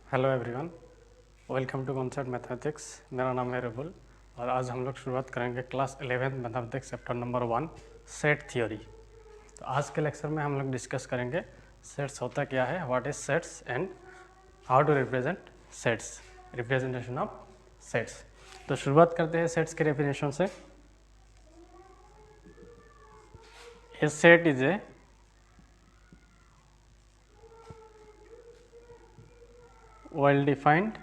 Hello everyone, welcome to concept mathematics. मेरा नाम है रुबुल और आज हम लोग शुरुआत करेंगे class 11 mathematics chapter number 1 set theory. तो आज के लेक्चर में हम लोग डिस्कस करेंगे सेट्स होता क्या है, what is sets and how to represent sets, representation of sets. तो शुरुआत करते हैं सेट्स के डेफिनेशन से। A set is a well defined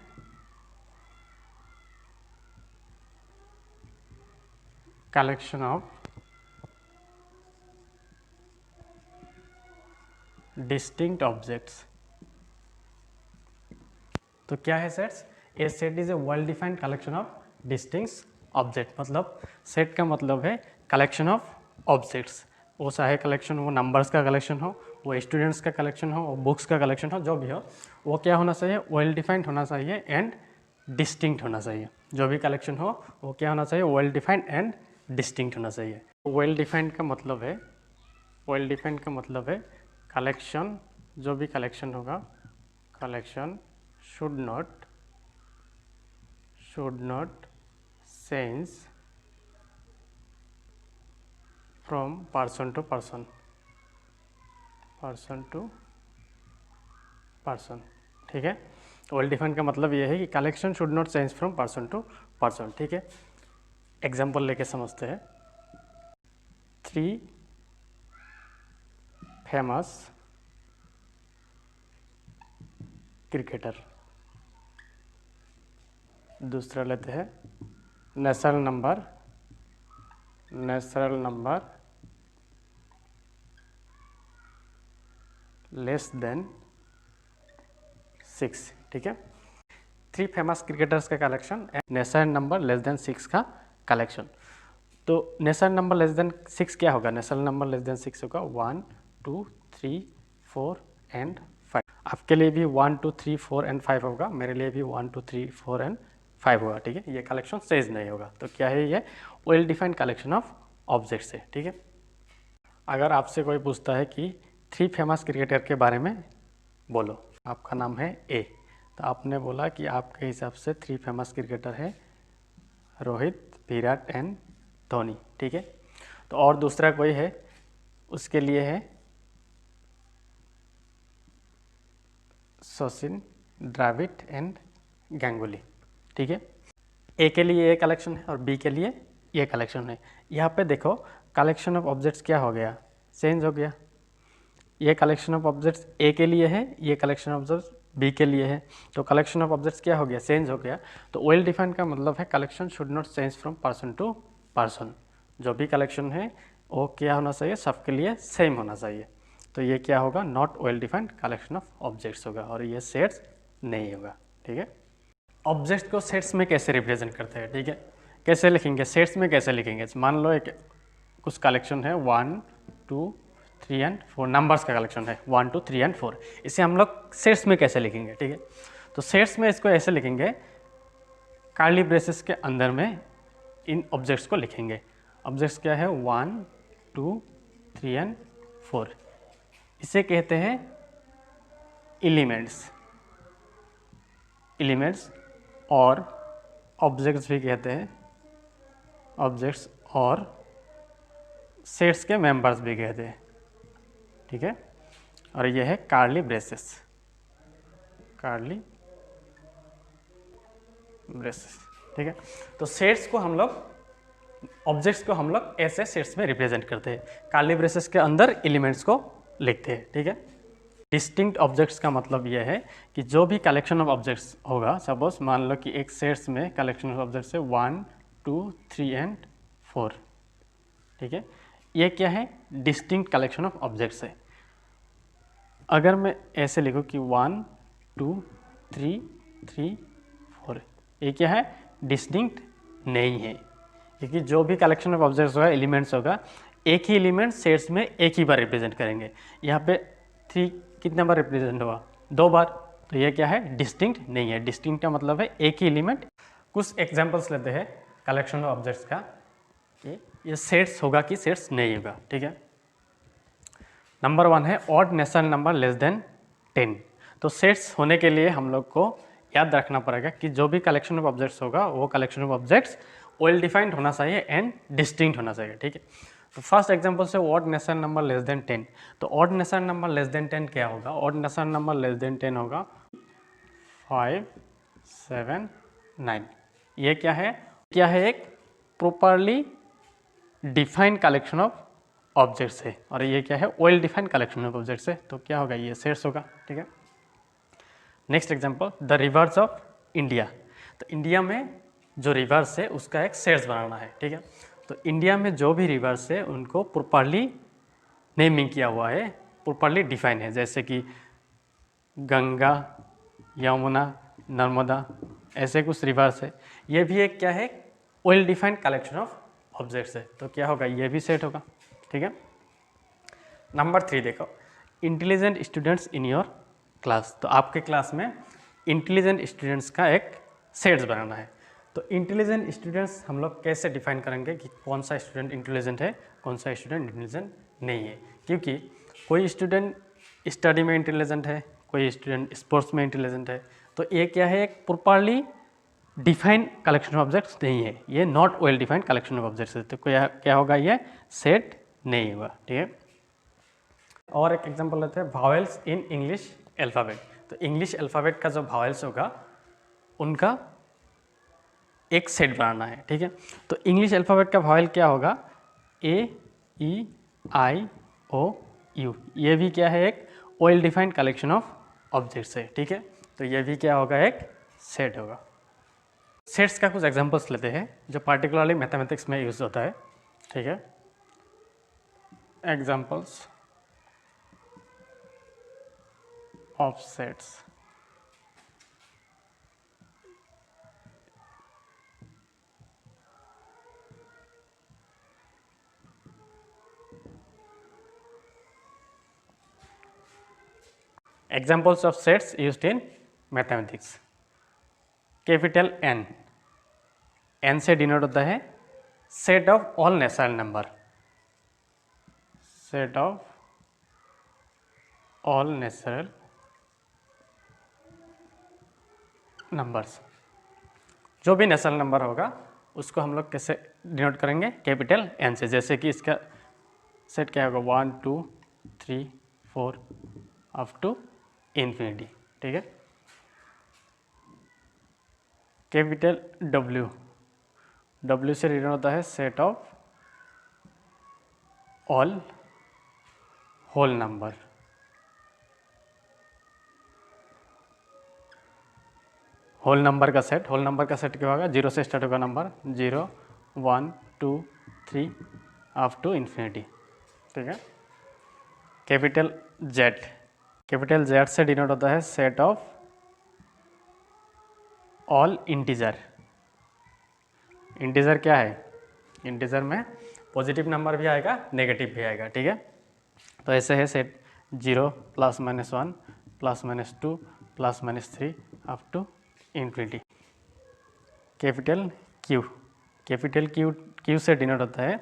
collection of distinct objects। तो क्या है sets? A set is a well defined collection of distinct object. मतलब सेट का मतलब है कलेक्शन ऑफ ऑब्जेक्ट्स। वो चाहे कलेक्शन हो, नंबर्स का कलेक्शन हो, वो स्टूडेंट्स का कलेक्शन हो, वो बुक्स का कलेक्शन हो, जो भी हो, वो क्या होना चाहिए? वेल डिफाइंड होना चाहिए एंड डिस्टिंक्ट होना चाहिए। जो भी कलेक्शन हो वो क्या होना चाहिए? वेल डिफाइंड एंड डिस्टिंक्ट होना चाहिए। वेल डिफाइंड का मतलब है, वेल डिफाइंड का मतलब है कलेक्शन, जो भी कलेक्शन होगा, collection should not change from person to person, person to person। ठीक है, वेल डिफाइंड का मतलब ये है कि collection should not change from person to person. ठीक है, एग्जाम्पल लेके समझते हैं। 3 फेमस क्रिकेटर, दूसरा लेते हैं नेशनल नंबर लेस देन 6। ठीक है, 3 फेमस क्रिकेटर्स का collection and national number less than 6 का कलेक्शन। तो नेशनल नंबर लेस देन 6 क्या होगा? नेशनल नंबर लेस देन 6 होगा 1 2 3 4 एंड 5। आपके लिए भी 1 2 3 4 एंड 5 होगा, मेरे लिए भी 1 2 3 4 एंड 5 होगा। ठीक है, ये कलेक्शन सेज नहीं होगा। तो क्या है ये? Well defined collection of objects है। ठीक है, अगर आपसे कोई पूछता है कि 3 फेमस क्रिकेटर के बारे में बोलो, आपका नाम है ए, तो आपने बोला कि आपके हिसाब से 3 फेमस क्रिकेटर है रोहित, विराट एंड धोनी। ठीक है, तो और दूसरा कोई है, उसके लिए है सचिन, द्रविड़ एंड गांगुली। ठीक है, ए के लिए ये कलेक्शन है और बी के लिए ये कलेक्शन है। यहाँ पे देखो कलेक्शन ऑफ ऑब्जेक्ट्स क्या हो गया? चेंज हो गया। ये कलेक्शन ऑफ ऑब्जेक्ट्स ए के लिए है, ये कलेक्शन ऑफ ऑब्जेक्ट्स बी के लिए है। तो कलेक्शन ऑफ ऑब्जेक्ट्स क्या हो गया? चेंज हो गया। तो वेल डिफाइंड का मतलब है collection should not change from person to person. जो भी कलेक्शन है वो क्या होना चाहिए? सबके लिए सेम होना चाहिए। तो ये क्या होगा? Not well defined collection of objects होगा और ये सेट्स नहीं होगा। ठीक है, ऑब्जेक्ट को सेट्स में कैसे रिप्रेजेंट करते हैं? ठीक है, कैसे लिखेंगे? सेट्स में कैसे लिखेंगे? मान लो एक कुछ कलेक्शन है 1 2 3 एंड 4, नंबर्स का कलेक्शन है 1 2 3 एंड 4। इसे हम लोग सेट्स में कैसे लिखेंगे? ठीक है, तो सेट्स में इसको ऐसे लिखेंगे, कर्ली ब्रेसेस के अंदर में इन ऑब्जेक्ट्स को लिखेंगे। ऑब्जेक्ट्स क्या है? 1 2 3 एंड 4। इसे कहते हैं एलिमेंट्स। एलिमेंट्स और ऑब्जेक्ट्स भी कहते हैं, ऑब्जेक्ट्स और सेट्स के मेंबर्स भी कहते हैं। ठीक है, और ये है कर्ली ब्रेसेस, कर्ली ब्रेसेस। ठीक है, तो सेट्स को हम लोग, ऑब्जेक्ट्स को हम लोग ऐसे सेट्स में रिप्रेजेंट करते हैं, कर्ली ब्रेसेस के अंदर एलिमेंट्स को लिखते हैं। ठीक है, डिस्टिंक्ट ऑब्जेक्ट्स का मतलब यह है कि जो भी कलेक्शन ऑफ ऑब्जेक्ट्स होगा, सपोज मान लो कि एक सेट्स में कलेक्शन ऑफ ऑब्जेक्ट्स है 1 2 3 एंड 4। ठीक है, ये क्या है? डिस्टिंक्ट कलेक्शन ऑफ ऑब्जेक्ट्स है। अगर मैं ऐसे लिखूँ कि 1 2 3 3 4, ये क्या है? डिस्टिंक्ट नहीं है, क्योंकि जो भी कलेक्शन ऑफ ऑब्जेक्ट्स होगा, एलिमेंट्स होगा, एक ही एलिमेंट सेट्स में एक ही बार रिप्रेजेंट करेंगे। यहाँ पे 3 कितने बार रिप्रेजेंट हुआ? 2 बार। तो ये क्या है? डिस्टिंक्ट नहीं है। डिस्टिंक्ट का मतलब है एक ही एलिमेंट। कुछ एग्जांपल्स लेते हैं कलेक्शन ऑफ ऑब्जेक्ट्स का कि ये सेट्स होगा कि सेट्स नहीं होगा। ठीक है, नंबर 1 है odd national number less than 10। तो सेट्स होने के लिए हम लोग को याद रखना पड़ेगा कि जो भी कलेक्शन ऑफ ऑब्जेक्ट्स होगा वो collection of objects well defined होना चाहिए एंड डिस्टिंक्ट होना चाहिए, ठीक है। तो फर्स्ट एग्जांपल से odd natural number less than 10। तो odd natural number less than 10 क्या होगा? Odd natural number less than 10 होगा 5, 7, 9। ये क्या है? एक properly defined collection of objects है और ये क्या है? Well defined collection of objects है। तो क्या होगा? ये सेट्स होगा, ठीक है। Next example, the reverse of India. तो इंडिया में जो रिवर्स है उसका एक सेट्स बनाना है, ठीक है। तो इंडिया में जो भी रिवर्स है उनको प्रॉपरली नेमिंग किया हुआ है, प्रॉपरली डिफाइन है, जैसे कि गंगा, यमुना, नर्मदा, ऐसे कुछ रिवर्स है। ये भी एक क्या है? Well defined collection of objects है। तो क्या होगा? ये भी सेट होगा, ठीक है। नंबर 3 देखो, intelligent students in your class. तो आपके क्लास में इंटेलिजेंट स्टूडेंट्स का एक सेट्स बनाना है। तो इंटेलिजेंट स्टूडेंट्स हम लोग कैसे डिफाइन करेंगे कि कौन सा स्टूडेंट इंटेलिजेंट है, कौन सा स्टूडेंट इंटेलिजेंट नहीं है? क्योंकि कोई स्टूडेंट स्टडी में इंटेलिजेंट है, कोई स्टूडेंट स्पोर्ट्स में इंटेलिजेंट है। तो ये क्या है? एक properly defined collection of objects नहीं है, ये not well defined collection of objects है। तो क्या होगा? ये सेट नहीं होगा, ठीक है। और एक एग्जांपल लेते हैं, वावेल्स इन इंग्लिश अल्फ़ाबेट। तो इंग्लिश अल्फ़ाबेट का जो वावेल्स होगा उनका एक सेट बनाना है, ठीक है। तो इंग्लिश अल्फ़ाबेट का वावेल क्या होगा? ए, ई, आई, ओ, यू। ये भी क्या है? एक well defined collection of objects है, ठीक है। तो ये भी क्या होगा? एक सेट होगा। सेट्स का कुछ एग्जांपल्स लेते हैं जो पार्टिकुलरली मैथमेटिक्स में यूज होता है, ठीक है। Examples of sets. Examples of sets used in mathematics. Capital N, N से डिनोट होता है set of all natural number, set of all natural numbers. जो भी नेचुरल नंबर होगा उसको हम लोग कैसे डिनोट करेंगे? कैपिटल एन से। जैसे कि इसका सेट क्या होगा? 1, 2, 3, 4 अप टू इन्फिनिटी, ठीक है। कैपिटल डब्ल्यू, डब्ल्यू से डिनोट होता है set of all whole number, whole number का सेट। होल नंबर का सेट क्या होगा? 0 से स्टार्ट होगा नंबर, 0, 1, 2, 3 अप टू इन्फिनिटी, ठीक है। कैपिटल जेड, कैपिटल जेड से डिनोट होता है set of all integer. Integer क्या है? इंटीजर में पॉजिटिव नंबर भी आएगा, नेगेटिव भी आएगा, ठीक है। तो ऐसे है set 0, +-1, +-2, +-3 up to infinity. Capital Q, capital Q से डिनोट होता है,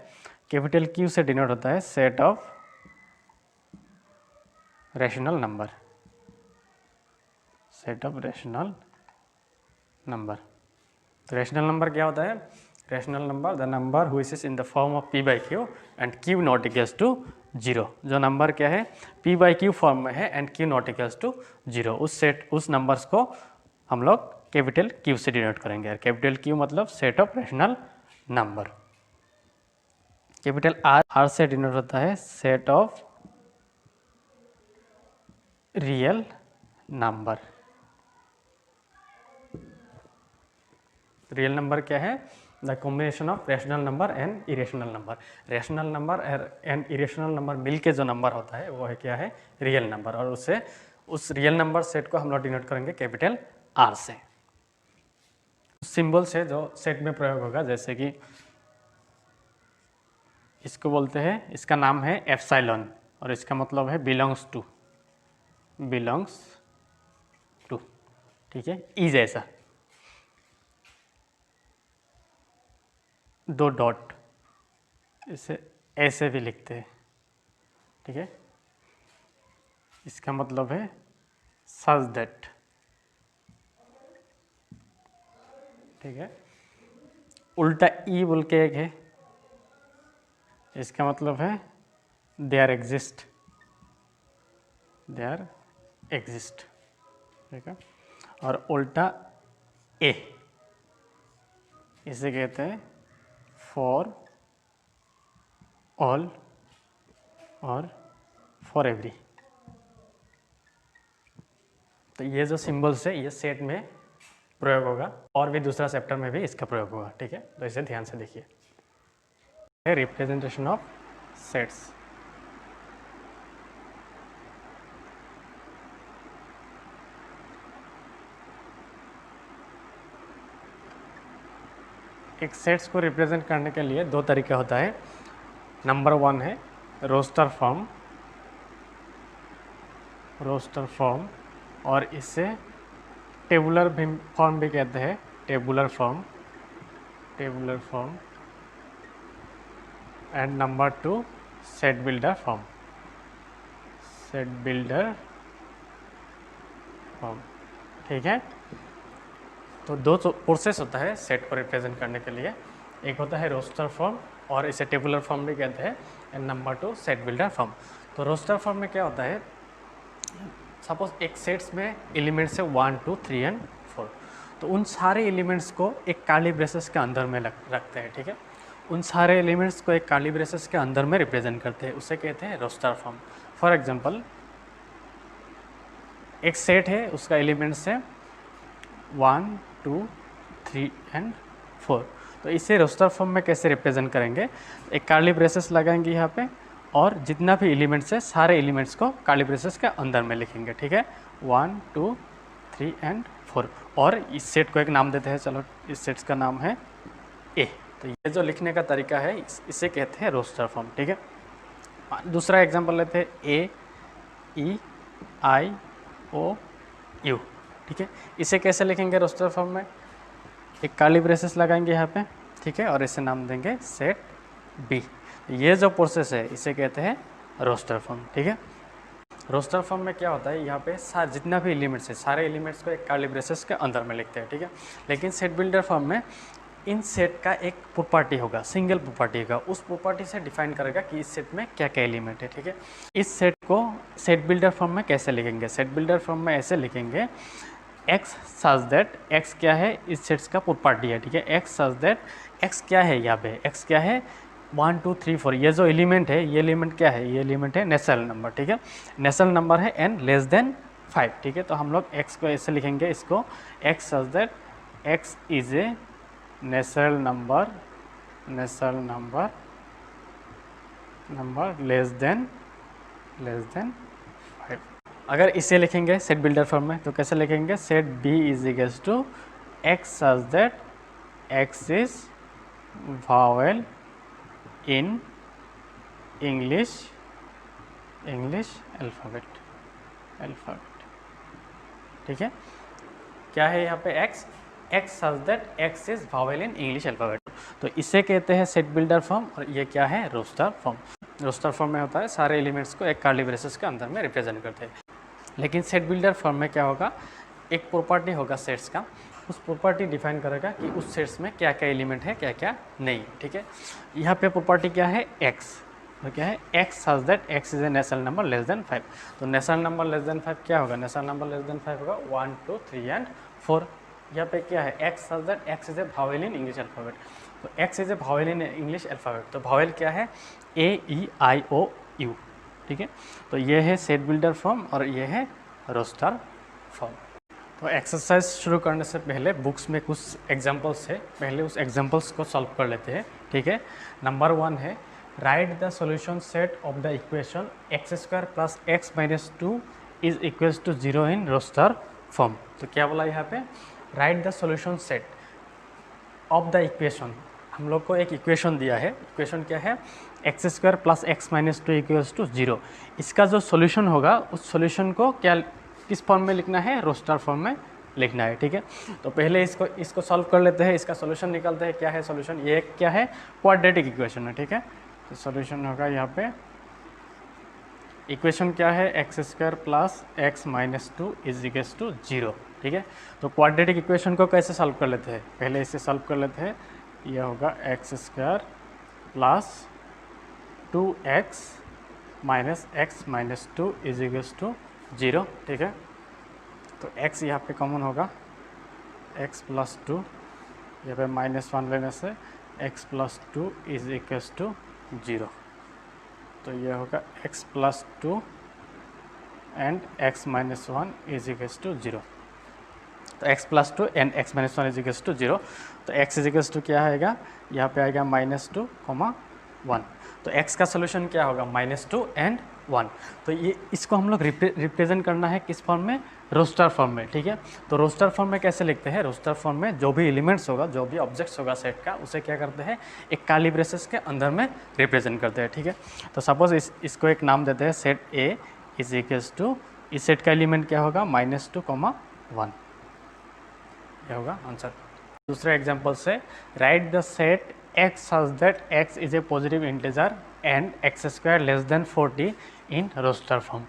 कैपिटल क्यू से डिनोट होता है set of rational number, set of rational number. तो रैशनल नंबर क्या होता है? Rational number the number which is in the form of p/q and q not equals to 0। जो नंबर क्या है? p/q फॉर्म में है and q not equals to 0, उस नंबर्स को हम लोग कैपिटल Q से डिनोट करेंगे। और कैपिटल Q मतलब set of rational number. Capital R से डिनोट होता है set of real number. Real number क्या है? The combination of rational number and irrational number. Rational number and irrational number मिलके जो नंबर होता है वो है क्या है? Real number. और उससे उस रियल नंबर सेट को हम लोग डिनोट करेंगे कैपिटल R से। सिंबल से जो सेट में प्रयोग होगा, जैसे कि इसको बोलते हैं, इसका नाम है एप्सिलॉन और इसका मतलब है बिलोंग्स टू, बिलोंग्स टू, ठीक है। ई जैसा 2 डॉट, इसे ऐसे भी लिखते हैं, ठीक है। इसका मतलब है सच दैट, ठीक है। उल्टा ई बोल के एक है, इसका मतलब है देयर एग्जिस्ट, देयर एग्जिस्ट, ठीक है। और उल्टा ए, इसे कहते हैं फॉर ऑल और फॉर एवरी। तो ये जो सिंबल्स है ये सेट में प्रयोग होगा, और भी दूसरा चैप्टर में भी इसका प्रयोग होगा, ठीक है। तो इसे ध्यान से देखिए, रिप्रेजेंटेशन ऑफ सेट्स। एक सेट्स को रिप्रेजेंट करने के लिए दो तरीका होता है। नंबर वन है रोस्टर फॉर्म, रोस्टर फॉर्म, और इसे टेबुलर फॉर्म भी कहते हैं, tabular form, tabular form. And number two set builder form, set builder form, ठीक है। तो दो प्रोसेस होता है सेट को रिप्रेजेंट करने के लिए, एक होता है रोस्टर फॉर्म और इसे टेबुलर फॉर्म भी कहते हैं, and number two set builder form. तो रोस्टर फॉर्म में क्या होता है, सपोज एक सेट्स में एलिमेंट्स है 1 2 3 एंड 4, तो उन सारे एलिमेंट्स को एक काली ब्रेसेस के अंदर में रखते हैं, ठीक है। उन सारे एलिमेंट्स को एक काली ब्रेसेस के अंदर में रिप्रेजेंट करते हैं, उसे कहते हैं रोस्टर फॉर्म। फॉर एग्जांपल एक सेट है, उसका एलिमेंट्स है 1 2 3 एंड 4, तो इसे रोस्टर फॉर्म में कैसे रिप्रेजेंट करेंगे, एक काली ब्रेसेस लगाएंगे यहाँ पे, और जितना भी एलिमेंट्स है सारे एलिमेंट्स को काली ब्रेसेस के अंदर में लिखेंगे, ठीक है। 1 2 3 एंड 4, और इस सेट को एक नाम देते हैं, चलो इस सेट्स का नाम है ए। तो ये जो लिखने का तरीका है इसे कहते हैं रोस्टर फॉर्म, ठीक है। दूसरा एग्जांपल लेते हैं ए ई आई ओ यू, ठीक है। इसे कैसे लिखेंगे रोस्टर फॉर्म में, एक काली ब्रेसेस लगाएंगे यहाँ पे, ठीक है, और इसे नाम देंगे सेट बी। ये जो प्रोसेस है इसे कहते हैं रोस्टर फॉर्म, ठीक है। रोस्टर फॉर्म में क्या होता है, यहाँ पे जितना भी एलिमेंट्स है सारे एलिमेंट्स को एक काली ब्रेसेस के अंदर में लिखते हैं, ठीक है। लेकिन सेट बिल्डर फॉर्म में इन सेट का एक प्रॉपर्टी होगा, सिंगल प्रॉपर्टी होगा, उस प्रॉपर्टी से डिफाइन करेगा कि इस सेट में क्या क्या एलिमेंट है, ठीक है। इस सेट को सेट बिल्डर फॉर्म में कैसे लिखेंगे, सेट बिल्डर फॉर्म में ऐसे लिखेंगे एक्स सच दैट, एक्स क्या है, इस सेट्स का प्रॉपर्टी है, ठीक है। एक्स सच दैट, एक्स क्या है, यहाँ पे एक्स क्या है 1 2 3 4, ये जो एलिमेंट है ये एलिमेंट क्या है, ये एलिमेंट है नेचुरल नंबर, ठीक है। नेचुरल नंबर है n लेस देन 5, ठीक है। तो हम लोग x को ऐसे लिखेंगे, इसको x such that x is a natural number, natural number less than 5। अगर इसे लिखेंगे सेट बिल्डर फॉर्म में तो कैसे लिखेंगे, set b is equals to x such that x is vowel in English alphabet, ठीक है। क्या है यहाँ पे x such that x is vowel in English alphabet, तो इसे कहते हैं सेट बिल्डर फॉर्म, और ये क्या है रोस्टर फॉर्म। रोस्टर फॉर्म में होता है सारे एलिमेंट्स को एक कर्ली ब्रेसेस के अंदर में रिप्रेजेंट करते हैं। लेकिन सेट बिल्डर फॉर्म में क्या होगा, एक प्रॉपर्टी होगा सेट्स का, उस प्रॉपर्टी डिफाइन करेगा कि उस सेट्स में क्या क्या एलिमेंट है क्या क्या नहीं, ठीक है। यहाँ पे प्रॉपर्टी क्या है x, तो क्या है x such that x is a natural number less than 5, तो नेचुरल नंबर लेस देन 5 क्या होगा, नेचुरल नंबर लेस देन 5 होगा 1 2 3 एंड 4। यहाँ पे क्या है x such that x is A vowel in English alphabet, तो x is A vowel in English alphabet, तो vowel क्या है A E I O U, ठीक है। तो ये है सेट बिल्डर फॉर्म और ये है रोस्टर फॉर्म। तो एक्सरसाइज शुरू करने से पहले बुक्स में कुछ एग्जांपल्स है, पहले उस एग्जांपल्स को सॉल्व कर लेते हैं, ठीक है। नंबर 1 है write the solution set of the equation x square plus x minus 2 is equals to 0 in roster form. तो क्या बोला यहाँ पे, write the solution set of the equation, हम लोग को एक इक्वेशन दिया है, इक्वेशन क्या है x square plus x minus 2 equals to 0। इसका जो सॉल्यूशन होगा उस सॉल्यूशन को क्या किस फॉर्म में लिखना है, रोस्टर फॉर्म में लिखना है, ठीक है। तो पहले इसको सॉल्व कर लेते हैं, इसका सॉल्यूशन निकालते हैं। क्या है सॉल्यूशन, ये क्या है क्वाड्रेटिक इक्वेशन है, ठीक है। तो सॉल्यूशन होगा यहाँ पे इक्वेशन क्या है, x square plus x minus two is equals to 0, ठीक है। तो क्वाड्रेटिक इक्वेशन को कैसे सॉल्व कर लेते हैं, पहले इसे सॉल्व कर लेते हैं। यह होगा x square plus 2x minus two is equals to 0, ठीक है। तो x यहाँ पे कॉमन होगा, x प्लस 2, यहाँ पे -1 लेने से x plus 2 is equals to 0। तो ये होगा x plus 2 and x minus 1 is equals to 0। तो x plus 2 and x minus 1 is equals to 0। तो x इज इक्वल्स टू क्या आएगा, यहाँ पे आएगा -2, 1। तो x का सोल्यूशन क्या होगा, -2 एंड 1। तो ये इसको हम लोग रिप्रेजेंट करना है किस फॉर्म में, रोस्टर फॉर्म में, ठीक है। तो रोस्टर फॉर्म में कैसे लिखते हैं, रोस्टर फॉर्म में जो भी एलिमेंट्स होगा, जो भी ऑब्जेक्ट्स होगा सेट का, उसे क्या करते हैं, एक काली ब्रेसेस के अंदर में रिप्रेजेंट करते हैं, ठीक है। तो सपोज इसको एक नाम देते हैं set A is equals to, इस सेट का एलिमेंट क्या होगा, -2, 1, यह होगा आंसर। दूसरे एग्जाम्पल से, right the set x such that x is a positive integer and x square less than 40 in roster form।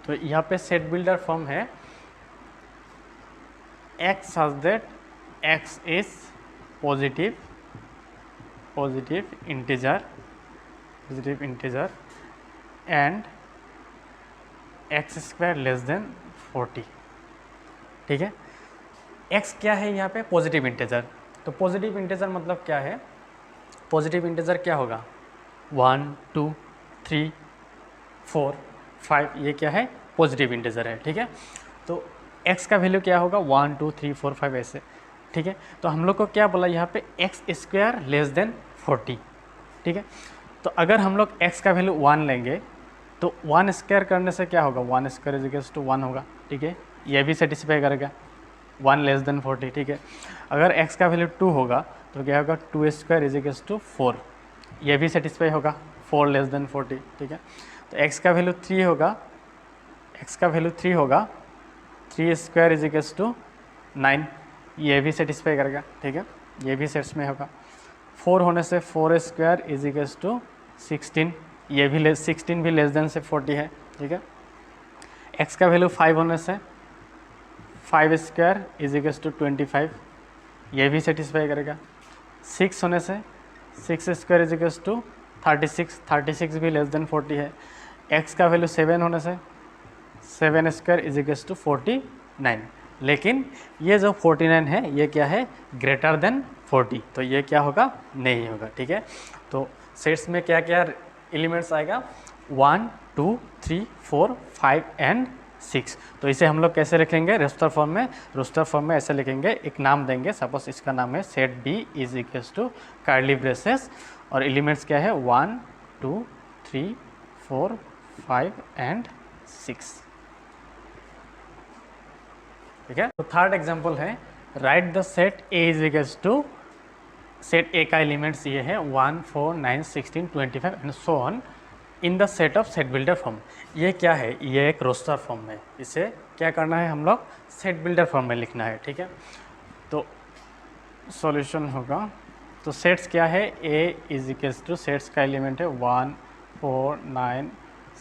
तो यहाँ पे सेट बिल्डर फॉर्म है x such that x is positive integer and x square less than 40, ठीक है। x क्या है यहाँ पे, पॉजिटिव इंटीजर। तो पॉजिटिव इंटीजर मतलब क्या है, पॉजिटिव इंटीजर क्या होगा, 1, 2, 3, 4, 5, ये क्या है, पॉजिटिव इंटीजर है, ठीक है। तो x का वैल्यू क्या होगा, 1, 2, 3, 4, 5 ऐसे, ठीक है। तो हम लोग को क्या बोला यहाँ पे, एक्स स्क्वायर लेस देन 40, ठीक है। तो अगर हम लोग x का वैल्यू 1 लेंगे तो 1 स्क्वायर करने से क्या होगा, 1 स्क्वायर इज इक्वल्स टू 1 होगा, ठीक है। ये भी सेटिस्फाई करेगा, 1 लेस देन 40, ठीक है। अगर x का वैल्यू 2 होगा तो क्या होगा, 2 स्क्वायर इज इक्वल्स टू 4, ये भी सेटिस्फाई होगा, 4 लेस देन 40, ठीक है। तो x का वैल्यू 3 होगा, 3 स्क्वायर इज इक्वल्स टू 9, ये भी सेटिस्फाई करेगा, ठीक है, ये भी सेट्स में होगा। 4 होने से 4 स्क्वायर इज इक्वल्स टू 16, ये भी 16 भी लेस देन से 40 है, ठीक है। x का वैल्यू 5 होने से 5 स्क्वायर इज इक्वल्स टू 25, ये भी सेटिस्फाई करेगा। 6 होने से 6 स्क्वायर इज इक्वल्स टू 36 भी लेस देन 40 है। x का वैल्यू 7 होने से 7 स्क्वायर इज इक्वल्स टू 49, लेकिन ये जो 49 है ये क्या है, ग्रेटर देन 40, तो ये क्या होगा, नहीं होगा, ठीक है। तो सेट्स में क्या क्या एलिमेंट्स आएगा, 1, 2, 3, 4, 5 एंड 6। तो इसे हम लोग कैसे लिखेंगे, रोस्टर फॉर्म में, रोस्टर फॉर्म में ऐसे लिखेंगे, एक नाम देंगे, सपोज इसका नाम है set B is equals to curly braces, और एलिमेंट्स क्या है, 1, 2, 3, 4, 5 एंड 6, ठीक है। तो थर्ड एग्जांपल है, write the set A is equals to, set A का एलिमेंट्स ये है 1, 4, 9, 16, 25 and so on in the set of set builder form. ये क्या है, ये एक रोस्टर फॉर्म है, इसे क्या करना है, हम लोग सेट बिल्डर फॉर्म में लिखना है, ठीक है। तो सॉल्यूशन होगा, तो सेट्स क्या है, ए इज इक्वल्स टू, सेट्स का एलिमेंट है 1, 4, 9,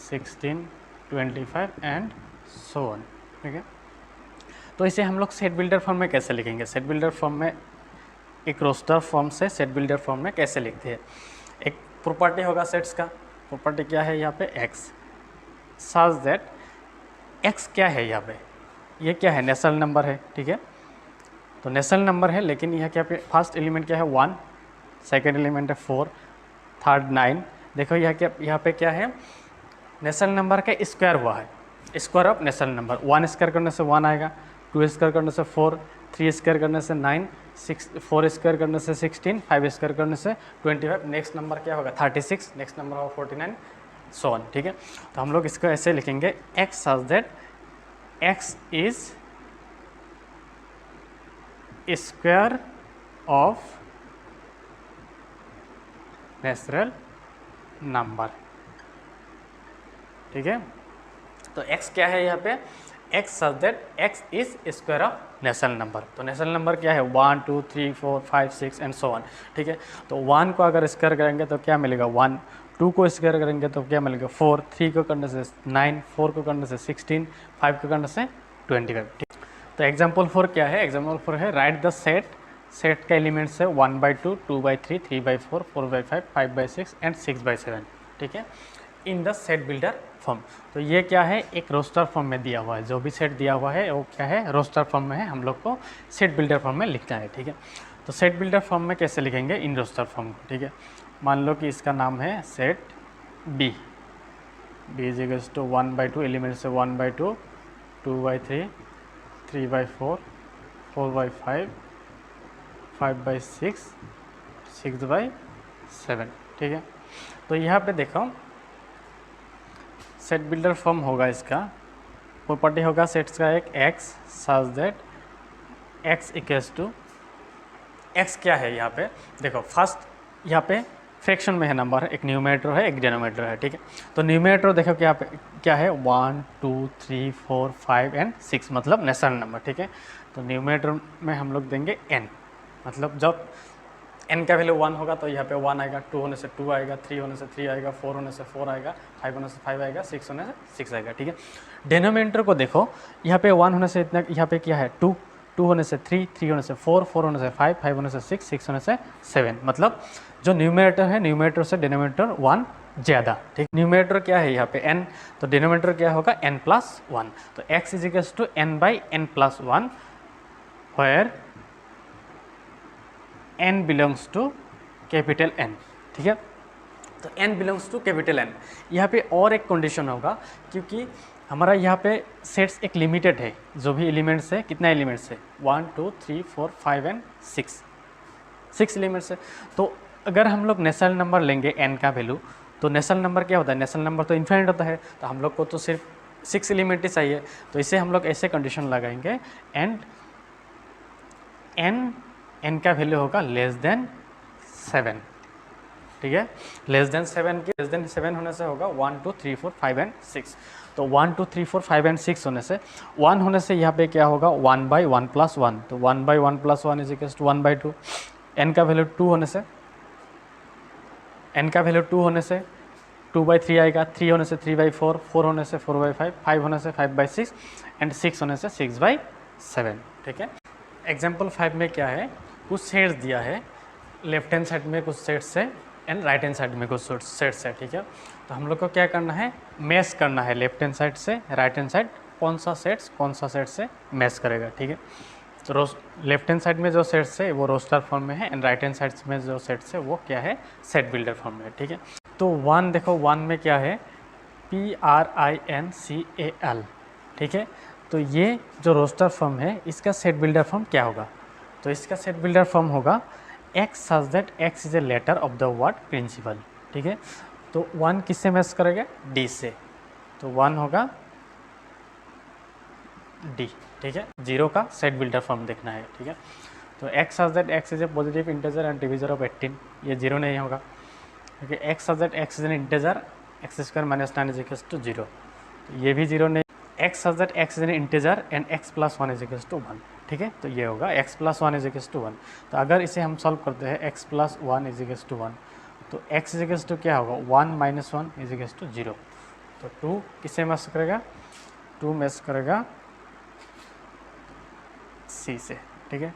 16, 25 एंड सो ऑन, ठीक है। तो इसे हम लोग सेट बिल्डर फॉर्म में कैसे लिखेंगे, सेट बिल्डर फॉर्म में, एक रोस्टर फॉर्म से सेट बिल्डर फॉर्म में कैसे लिखते हैं। एक प्रॉपर्टी होगा सेट्स का, प्रॉपर्टी क्या है यहाँ पे, x सच दैट, x क्या है यहाँ पे, ये क्या है, नेचुरल नंबर है, ठीक है। तो नेचुरल नंबर है, लेकिन यहाँ क्या पे फर्स्ट एलिमेंट क्या है 1, सेकेंड एलिमेंट है 4, थर्ड 9। देखो यहाँ पे क्या है, नेचुरल नंबर का स्क्वायर हुआ है, square of natural number. 1 square करने से 1 आएगा, 2 स्क्वायर करने से 4, 3 स्क्वायर करने से 9, 4 स्क्वायर करने से 16, 5 स्क्वायर करने से 25, नेक्स्ट नंबर क्या होगा 36, नेक्स्ट नंबर होगा 49, सो ऑन, ठीक है। तो हम लोग इसको ऐसे लिखेंगे, x such that x is square of natural number, ठीक है। तो x क्या है यहाँ पे, x such that x is square of natural number. तो नेचुरल नंबर क्या है, 1, 2, 3, 4, 5, 6 एंड सो ऑन, ठीक है। तो 1 को अगर स्क्वायर करेंगे तो क्या मिलेगा, 1, 2 को स्क्वायर करेंगे तो क्या मिलेगा 4, 3 को करने से 9, 4 को करने से 16, 5 को करने से 25। तो एग्जाम्पल 4 क्या है? एग्जाम्पल 4 है राइट द सेट का एलिमेंट्स है 1/2, 2/3, 3/4, 4/5, 5/6 एंड 6/7। ठीक है, इन द सेट बिल्डर फॉर्म। तो ये क्या है? एक रोस्टर फॉर्म में दिया हुआ है। जो भी सेट दिया हुआ है वो क्या है? रोस्टर फॉर्म में है। हम लोग को सेट बिल्डर फॉर्म में लिखना है। ठीक है, तो सेट बिल्डर फॉर्म में कैसे लिखेंगे? इन रोस्टर फॉर्म को। ठीक है, मान लो कि इसका नाम है set B. B is equals to 1/2, elements है 1/2, 2/3, 3/4, 4/5, 5/6, 6/7। ठीक है, तो यहाँ पे देखो सेट बिल्डर फॉर्म होगा। इसका प्रॉपर्टी होगा सेट्स का एक x such that x equals to x क्या है? यहाँ पे देखो फर्स्ट यहाँ पे फ्रैक्शन में है नंबर, एक न्यूमरेटर है एक डिनोमिनेटर है। ठीक है, तो न्यूमरेटर देखो क्या पे क्या है? 1, 2, 3, 4, 5 एंड 6 मतलब नेचुरल नंबर। ठीक है, तो न्यूमरेटर में हम लोग देंगे n, मतलब जब n का वैल्यू 1 होगा तो यहाँ पे 1 आएगा, 2 होने से 2 आएगा, 3 होने से 3 आएगा, 4 होने से 4 आएगा, 5 होने से 5 आएगा, 6 होने से 6 आएगा। ठीक है, डिनोमिनेटर को देखो यहाँ पे 1 होने से इतना, यहाँ पे क्या है 2, 2 होने से 3, 3 होने से 4, 4 होने से 5, 5 होने से 6, 6 होने से 7। मतलब जो न्यूमरेटर है न्यूमरेटर से डिनोमिनेटर 1 ज़्यादा। ठीक, न्यूमरेटर क्या है यहाँ पे n, तो डिनोमिनेटर क्या होगा n+1। तो x is equals to n/n+1 where n belongs to capital N। ठीक है, तो n belongs to capital N। यहाँ पे और एक कंडीशन होगा, क्योंकि हमारा यहाँ पे सेट्स एक लिमिटेड है। जो भी एलिमेंट्स है, कितना एलिमेंट्स है? 1, 2, 3, 4, 5 एंड 6 एलिमेंट्स है। तो अगर हम लोग नेचुरल नंबर लेंगे n का वैल्यू, तो नेचुरल नंबर क्या होता है? नेचुरल नंबर तो इन्फिनिट होता है, तो हम लोग को तो सिर्फ 6 एलिमेंट ही चाहिए। तो इसे हम लोग ऐसे कंडीशन लगाएंगे एंड n का वैल्यू होगा लेस देन 7। ठीक है, लेस देन 7 होने से होगा 1, 2, 3, 4, 5 एंड 6। तो 1, 2, 3, 4, 5 एंड 6 होने से 1 होने से यहाँ पे क्या होगा 1/1+1। तो 1/1+1 इज इक्वल्स टू 1/2। n का वैल्यू 2 होने से 2/3 आएगा, 3 होने से 3/4, 4 होने से 4/5, 5 होने से 5/6 एंड 6 होने से 6/7। ठीक है, एग्जाम्पल 5 में क्या है? कुछ सेट्स दिया है, लेफ्ट हैंड साइड में कुछ सेट्स है एंड राइट हैंड साइड में कुछ सेट्स है। ठीक है, तो हम लोग को क्या करना है? मैच करना है लेफ्ट हैंड साइड से राइट हैंड साइड, कौन सा सेट से मैच करेगा। ठीक है, तो लेफ्ट हैंड साइड में जो सेट्स है वो रोस्टर फॉर्म में है एंड राइट हैंड साइड में जो सेट्स है वो क्या है? सेट बिल्डर फॉर्म में है। ठीक है, तो 1 देखो 1 में क्या है? PRINCAL। ठीक है, तो ये जो रोस्टर फॉर्म है इसका सेट बिल्डर फॉर्म क्या होगा? तो इसका सेट बिल्डर फॉर्म होगा x such that x is a letter of the word principal. ठीक है, तो 1 किससे मैच करेगा? d से, तो 1 होगा d। ठीक है, 0 का सेट बिल्डर फॉर्म देखना है। ठीक है, तो x such that x is a positive integer and divisor of 18, ये 0 नहीं होगा क्योंकि x such that x is an integer, x² - 9 is equals to 0, तो ये भी 0 नहीं। x such that x is an integer and x+1 is equals to 1। ठीक है, तो ये होगा x+1 इज इक्वल्स टू 1। तो अगर इसे हम सॉल्व करते हैं x+1 इज इक्वल्स टू 1, तो x इज इक्वल्स टू क्या होगा? 1 - 1 इज इक्वल्स टू 0। तो 2 किससे मैच करेगा? 2 मैच करेगा c से। ठीक है,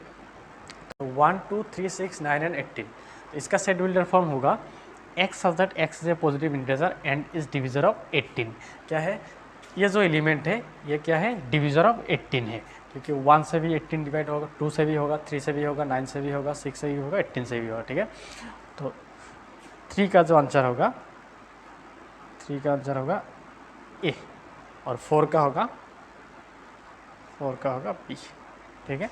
तो 1, 2, 3, 6, 9 एंड 18। तो इसका सेट बिल्डर फॉर्म होगा x such that x is a positive integer and is divisor of 18। क्या है? ये जो एलिमेंट है ये क्या है? डिविजर ऑफ 18 है, क्योंकि 1 से भी 18 डिवाइड होगा, 2 से भी होगा, 3 से भी होगा, 9 से भी होगा, 6 से भी होगा, 18 से भी होगा। ठीक है, तो 3 का जो आंसर होगा, 3 का आंसर होगा ए और 4 का होगा B। ठीक है।